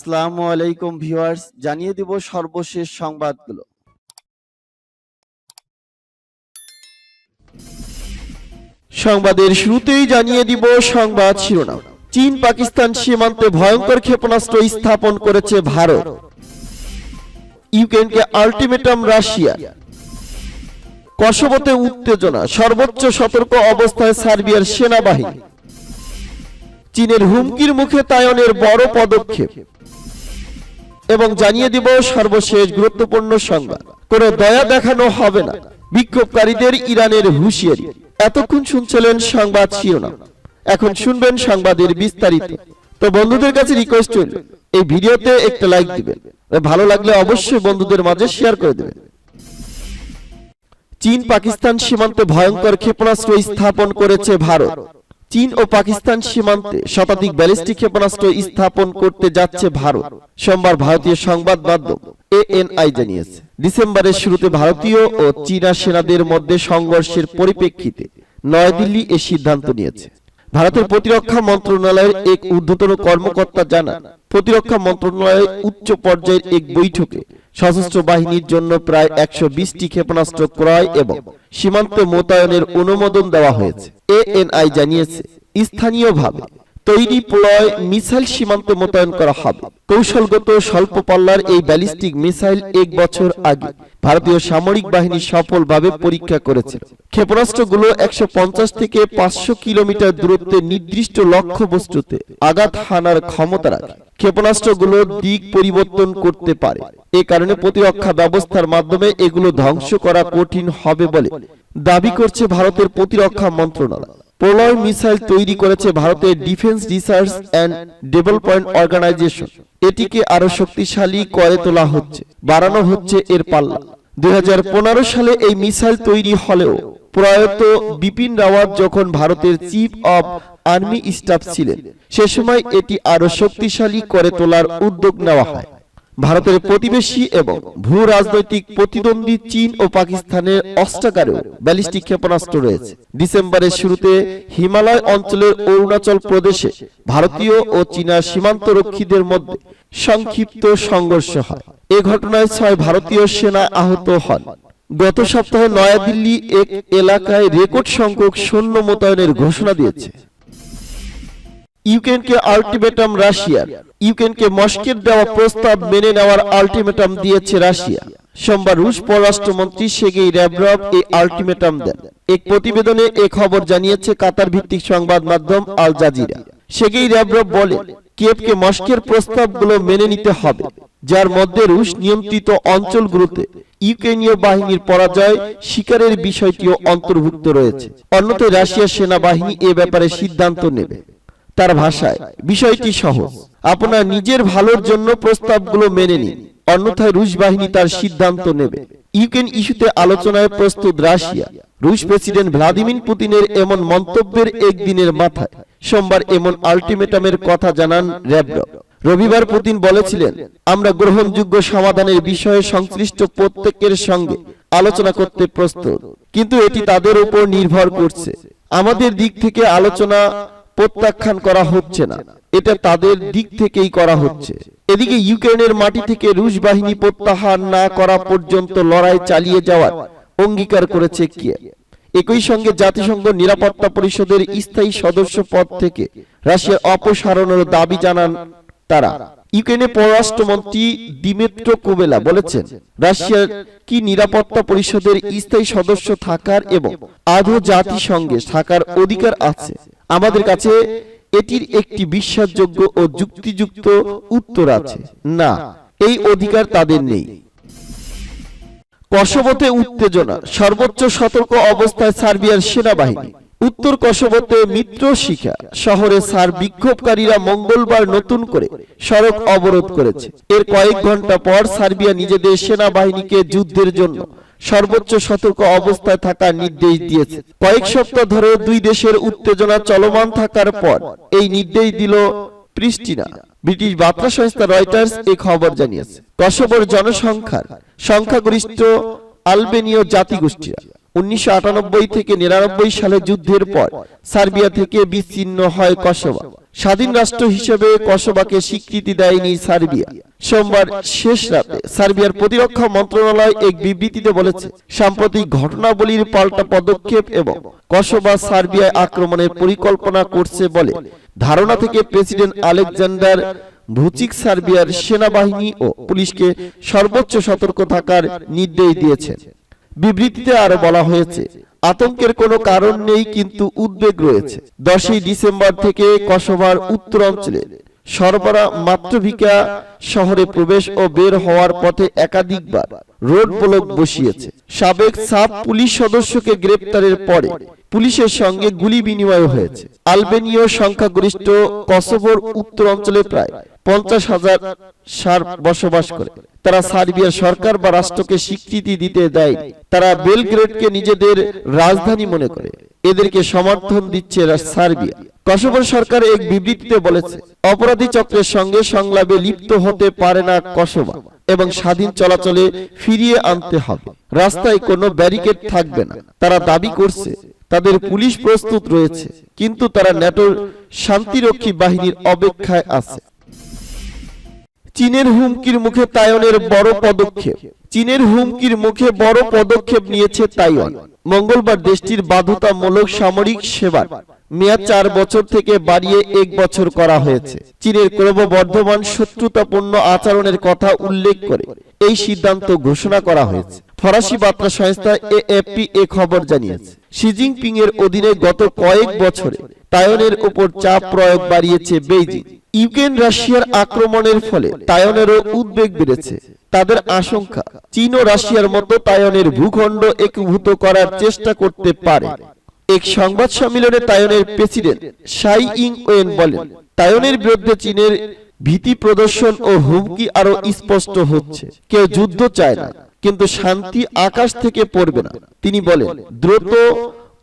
আসসালামু আলাইকুম ভিউয়ার্স, জানিয়ে দিব সর্বশেষ সংবাদগুলো। সংবাদের শুরুতেই জানিয়ে দিব সংবাদ শিরোনাম। চীন পাকিস্তান সীমান্তে ভয়ঙ্কর ক্ষেপণাস্ত্র স্থাপন করেছে ভারত। ইউক্রেনকে আল্টিমেটাম রাশিয়া। কসোভোতে উত্তেজনা, সর্বোচ্চ সতর্ক অবস্থায় সার্বিয়ার সেনাবাহিনী। চীনের হুমকির মুখে তাইওয়ানের বড় পদক্ষেপ। এবং জানিয়ে দিব সর্বশেষ গুরুত্বপূর্ণ সংবাদ, কোনো দয়া দেখানো হবে না, বিক্ষোভকারীদের ইরানের হুঁশিয়ারি। এতক্ষণ শুনছিলেন সংবাদ শিরোনাম, এখন শুনবেন সংবাদের বিস্তারিত। তো বন্ধুদের কাছে রিকোয়েস্ট রইল, এই ভিডিওতে একটা লাইক দিবেন, ভালো লাগলে অবশ্যই বন্ধুদের মাঝে শেয়ার করে দেবেন। চীন পাকিস্তান সীমান্তে ভয়ঙ্কর ক্ষেপণাস্ত্র স্থাপন করেছে ভারত। চীন ও পাকিস্তান সীমান্তে শতাধিক ব্যালিস্টিক ক্ষেপণাস্ত্র স্থাপন করতে যাচ্ছে ভারত, সোমবার ভারতীয় সংবাদ মাধ্যম ANI জানিয়েছে। ডিসেম্বরের শুরুতে ভারতীয় ও চীনা সেনাদের মধ্যে সংঘর্ষের পরিপ্রেক্ষিতে নয়াদিল্লি এ সিদ্ধান্ত নিয়েছে। ভারতের প্রতিরক্ষা মন্ত্রণালয়ের এক ঊর্ধ্বতন কর্মকর্তা জানান, প্রতিরক্ষা মন্ত্রণালয়ের উচ্চ পর্যায়ের এক বৈঠকে সশস্ত্র বাহিনীর জন্য প্রায় 120টি ক্ষেপণাস্ত্র ক্রয় এবং সীমান্তে মোতায়েনের অনুমোদন দেওয়া হয়েছে। ANI জানিয়েছে, স্থানীয়ভাবে তৈরি প্রলয় মিসাইল সীমান্তে মোতায়েন করা হবে। কৌশলগত স্বল্প পাল্লার এই ব্যালিস্টিক মিসাইল 1 বছর আগে ভারতীয় সামরিক বাহিনী সফলভাবে পরীক্ষা করেছিল। ক্ষেপণাস্ত্রগুলো 150 থেকে 500 কিলোমিটার দূরত্বে নির্দিষ্ট লক্ষ্যবস্তুতে আঘাত হানার ক্ষমতা রাখে। ক্ষেপণাস্ত্রগুলো দিক পরিবর্তন করতে পারে, এ কারণে প্রতিরক্ষা ব্যবস্থার মাধ্যমে এগুলো ধ্বংস করা কঠিন হবে বলে দাবি করছে ভারতের প্রতিরক্ষা মন্ত্রণালয়। প্রলয় মিসাইল তৈরি করেছে ভারতের defence research and development organisation. এটিকে আরো শক্তিশালী করে তোলা হচ্ছে, বাড়ানো হচ্ছে এর পাল্লা। 2015 সালে এই মিসাইল তৈরি হলেও প্রয়াত বিপিন রাওয়াত যখন ভারতের চিফ অব আর্মি স্টাফ ছিলেন, সে সময় এটি আরো শক্তিশালী করে তোলার উদ্যোগ নেওয়া হয়। ভারতের প্রতিবেশী এবং ভূ রাজনৈতিক প্রতিদ্বন্দ্বী চীন ও পাকিস্তানের অস্ত্রাগারেও ব্যালিস্টিক ক্ষেপণাস্ত্র রয়েছে। ডিসেম্বরের শুরুতে হিমালয় অঞ্চলের অরুণাচল প্রদেশে ভারতীয় ও চীনা সীমান্তরক্ষীদের মধ্যে সংক্ষিপ্ত সংঘর্ষ হয়। এ ঘটনায় 6 ভারতীয় সেনা আহত হন। গত সপ্তাহে নয়াদিল্লি এক এলাকায় রেকর্ড সংখ্যক সৈন্য মোতায়েনের ঘোষণা দিয়েছে। ইউক্রেনকে আল্টিমেটাম রাশিয়ার। ইউক্রেনকে মস্কোর দেওয়া প্রস্তাব মেনে নেওয়ার আল্টিমেটাম দিয়েছে রাশিয়া। সোমবার রুশ পররাষ্ট্রমন্ত্রী সের্গেই ল্যাভরভ এই আল্টিমেটাম দেন। এক প্রতিবেদনে এ খবর জানিয়েছে কাতার ভিত্তিক সংবাদ মাধ্যম আল জাজিরা। সের্গেই ল্যাভরভ বলেন, কিয়েভকে মস্কোর প্রস্তাবগুলো মেনে নিতে হবে, যার মধ্যে রুশ নিয়ন্ত্রিত অঞ্চলগুলোতে ইউক্রেনীয় বাহিনীর পরাজয় স্বীকারের বিষয়টিও অন্তর্ভুক্ত রয়েছে। অন্যথায় রাশিয়ার সেনাবাহিনী এ ব্যাপারে সিদ্ধান্ত নেবে। তার ভাষায়, বিষয়টি সহজ, আপনার নিজের ভালোর জন্য প্রস্তাবগুলো মেনে নিন, অন্যথায় রুশ বাহিনী তার সিদ্ধান্ত নেবে। ইউক্রেন ইস্যুতে আলোচনায় প্রস্তুত রাশিয়া। রুশ প্রেসিডেন্ট ভ্লাদিমির পুতিনের এমন মন্তব্যের একদিনের মাথায় সোমবার এমন আল্টিমেটামের কথা জানান ল্যাভরভ। রবিবার পুতিন বলেছিলেন, আমরা গ্রহণযোগ্য সমাধানের বিষয়ে সংশ্লিষ্ট প্রত্যেকের সঙ্গে আলোচনা করতে প্রস্তুত, কিন্তু এটি তাদের উপর নির্ভর করছে। আমাদের দিক থেকে আলোচনা প্রত্যাখ্যান করা হচ্ছে না, এটা তাদের দিক থেকেই করা হচ্ছে। এদিকে ইউক্রেনের মাটি থেকে রুশ বাহিনী প্রত্যাহার না করা পর্যন্ত লড়াই চালিয়ে যাওয়ার অঙ্গীকার করেছে কিয়েভ। একই সঙ্গে জাতিসংঘ নিরাপত্তা পরিষদের স্থায়ী সদস্য পদ থেকে রাশিয়ার অপসারণের দাবি জানান তারা। ইউক্রেনের পররাষ্ট্রমন্ত্রী দিমিত্রো কুলেবা বলেছেন, রাশিয়ার কি নিরাপত্তা পরিষদের স্থায়ী সদস্য থাকার এবং আধো জাতিসংঘে থাকার অধিকার আছে? আমাদের কাছে এটির একটি বিশ্বাসযোগ্য ও যুক্তিযুক্ত উত্তর আছে, না, এই অধিকার তাদের নেই। কসোভোতে উত্তেজনা, সর্বোচ্চ সতর্ক অবস্থায় সার্বিয়ার সেনাবাহিনী। উত্তর কসোভোতে মিত্রশিখা শহরে সার্ব বিক্ষোভকারীরা মঙ্গলবার নতুন করে সড়ক অবরোধ করেছে। এর কয়েক ঘন্টা পর সার্বিয়া নিজেদের সেনাবাহিনীকে যুদ্ধের জন্য সর্বোচ্চ সতর্ক অবস্থায় থাকার নির্দেশ দিয়েছে। কয়েক সপ্তাহ ধরে দুই দেশের উত্তেজনা চলমান থাকার পর এই নির্দেশ দিল প্রিস্টিনা। ব্রিটিশ বার্তা সংস্থা রয়টার্স এই খবর জানিয়েছে। কসোভোর জনসংখ্যার সংখ্যাগরিষ্ঠ আলবেনীয় জাতিগোষ্ঠীরা 1998 থেকে 99 সালে যুদ্ধের পর সার্বিয়া থেকে বিচ্ছিন্ন হয় কসোভো। স্বাধীন রাষ্ট্র হিসেবে কসোভোকে স্বীকৃতি দেয়নি সার্বিয়া। সোমবার শেষ রাতে সার্বিয়ার প্রতিরক্ষা মন্ত্রণালয় এক বিবৃতিতে বলেছে, সাম্প্রতিক ঘটনাবলীর পাল্টা পদক্ষেপ এবং কসোভো সার্বিয়ায় আক্রমণের পরিকল্পনা করছে বলে ধারণা থেকে প্রেসিডেন্ট আলেকজান্ডার ভুচিক সার্বিয়ার সেনাবাহিনী ও পুলিশকে সর্বোচ্চ সতর্ক থাকার নির্দেশ দিয়েছেন। বিবৃতিতে আরো বলা হয়েছে, আতঙ্কের কোনো কারণ নেই, কিন্তু উদ্বেগ রয়েছে। 10ই ডিসেম্বর থেকে কসোভোর উত্তরাঞ্চলে সরবরা মাত্রভিকা শহরে প্রবেশ ও বের হওয়ার পথে একাধিকবার রোড ব্লক বসিয়েছে। সাবেক সাব পুলিশ সদস্যকে গ্রেপ্তারের পরে পুলিশের সঙ্গে গুলি বিনিময় হয়েছে। আলবেনীয় সংখ্যাগরিষ্ঠ কসোভোর উত্তরাঞ্চলে প্রায় 50,000 সার্ব বসবাস করে। তারা সার্বিয়ার সরকার বা রাষ্ট্রকে স্বীকৃতি দিতে দেয়। তারা বেলগ্রেডকে নিজেদের রাজধানী মনে করে। এদেরকে সমর্থন দিচ্ছে সার্বিয়া। কসোভোর সরকার এক বিবৃতিতে বলেছে, অপরাধী চক্রের সঙ্গে সংলাপে লিপ্ত হতে পারে না কসোভো এবং স্বাধীন চলাচলে ফিরিয়ে আনতে হবে। রাস্তায় কোনো ব্যারিকেড থাকবে না। তারা দাবি করছে তাদের পুলিশ প্রস্তুত রয়েছে, কিন্তু তারা ন্যাটোর শান্তিরক্ষী বাহিনীর অপেক্ষায় আছে। চীনের হুমকির মুখে তাইওয়ানের বড় পদক্ষেপ। চীনের হুমকির মুখে বড় পদক্ষেপ নিয়েছে তাইওয়ান। মঙ্গলবার দেশটির বাধ্যতামূলক সামরিক সেবার মেয়াদ 4 বছর থেকে বাড়িয়ে 1 বছর করা হয়েছে। চীনের ক্রমবর্ধমান শত্রুতাপূর্ণ আচরণের কথা উল্লেখ করে এই সিদ্ধান্ত ঘোষণা করা হয়েছে। ফরাসি বার্তা সংস্থা এএফপি এ খবর জানিয়েছে, শি জিনপিং এর অধীনে গত কয়েক বছরে তাইওয়ানের উপর চাপ প্রয়োগ বাড়িয়েছে বেইজিং। ইউক্রেন রাশিয়ার আক্রমণের ফলে তাইওয়ানেরও উদ্বেগ বেড়েছে। তাদের আশঙ্কা, চীন ও রাশিয়ার মতো তাইওয়ানের ভূখণ্ড একীভূত করার চেষ্টা করতে পারে। এক সংবাদ সম্মেলনে তাইওয়ানের প্রেসিডেন্ট সাই ইং ওয়েন বলেন, তাইওয়ানের বিরুদ্ধে চীনের ভীতি প্রদর্শন ও হুমকি আরো স্পষ্ট হচ্ছে। কেউ যুদ্ধ চায় না, কিন্তু শান্তি আকাশ থেকে পড়বে না। তিনি বলেন, দ্রুত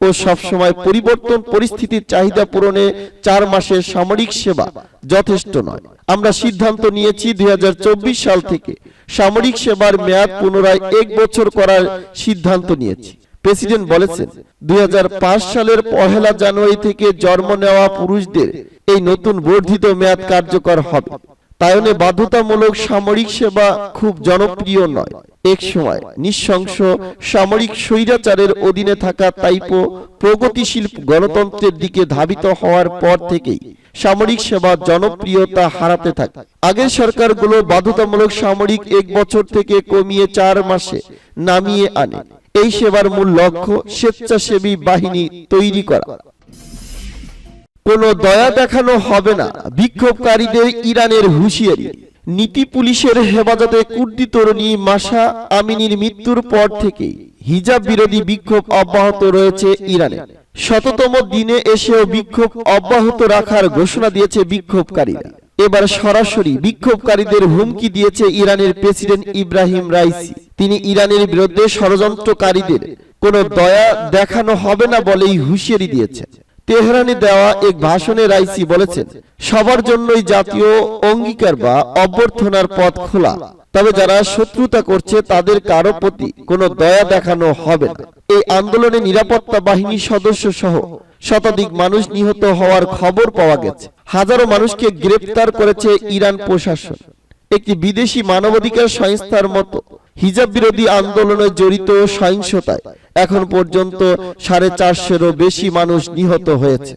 ও সবসময় পরিবর্তন পরিস্থিতির চাহিদা পূরণে 4 মাসের সামরিক সেবা যথেষ্ট নয়। আমরা সিদ্ধান্ত নিয়েছি 2024 সাল থেকে সামরিক সেবার মেয়াদ পুনরায় 1 বছর করার সিদ্ধান্ত নিয়েছি। প্রেসিডেন্ট বলেছেন, 2005 সালের 1 জানুয়ারি থেকে জন্ম নেওয়া পুরুষদের এই নতুন বর্ধিত মেয়াদ কার্যকর হবে। তাইওয়ানে বাধ্যতামূলক সামরিক সেবা খুব জনপ্রিয় নয়। এক সময় নৃশংস সামরিক স্বৈরাচারের অধীনে থাকা তাইপো প্রগতিশীল গণতন্ত্রের দিকে ধাবিত হওয়ার পর থেকেই সামরিক সেবা জনপ্রিয়তা হারাতে থাকে। আগের সরকারগুলো বাধ্যতামূলক সামরিক 1 বছর থেকে কমিয়ে 4 মাসে নামিয়ে আনে। এই সেবার মূল লক্ষ্য স্বেচ্ছাসেবী বাহিনী তৈরি করা। কোনো দয়া দেখানো হবে না, বিক্ষোভকারীদের ইরানের হুঁশিয়ারি। নীতি পুলিশের হেফাজতে কুর্দি তরুণী মাসা আমিনির মৃত্যুর পর থেকেই হিজাব বিরোধী বিক্ষোভ অব্যাহত রয়েছে ইরানে। 100তম দিনে এসেও বিক্ষোভ অব্যাহত রাখার ঘোষণা দিয়েছে বিক্ষোভকারীরা। এবার সরাসরি বিক্ষোভকারীদের হুমকি দিয়েছে ইরানের প্রেসিডেন্ট ইব্রাহিম রাইসি। তিনি ইরানের বিরুদ্ধে ষড়যন্ত্রকারীদের কোনো দয়া দেখানো হবে না বলেই হুঁশিয়ারি দিয়েছেন। তেহরানে দেওয়া এক ভাষণে রাইসি বলেছেন, সবার জন্যই জাতীয় অঙ্গীকার বা অভ্যর্থনার পথ খোলা, তবে যারা শত্রুতা করছে তাদের কারো প্রতি কোনো দয়া দেখানো হবে না। এই আন্দোলনে নিরাপত্তা বাহিনীর সদস্য সহ শতাধিক মানুষ নিহত হওয়ার খবর পাওয়া গেছে। হাজারো মানুষকে গ্রেপ্তার করেছে ইরান প্রশাসন। একটি বিদেশি মানবাধিকার সংস্থার মতো হিজাব বিরোধী আন্দোলনে জড়িত সহিংসতায় এখন পর্যন্ত 450-এরও বেশি মানুষ নিহত হয়েছে।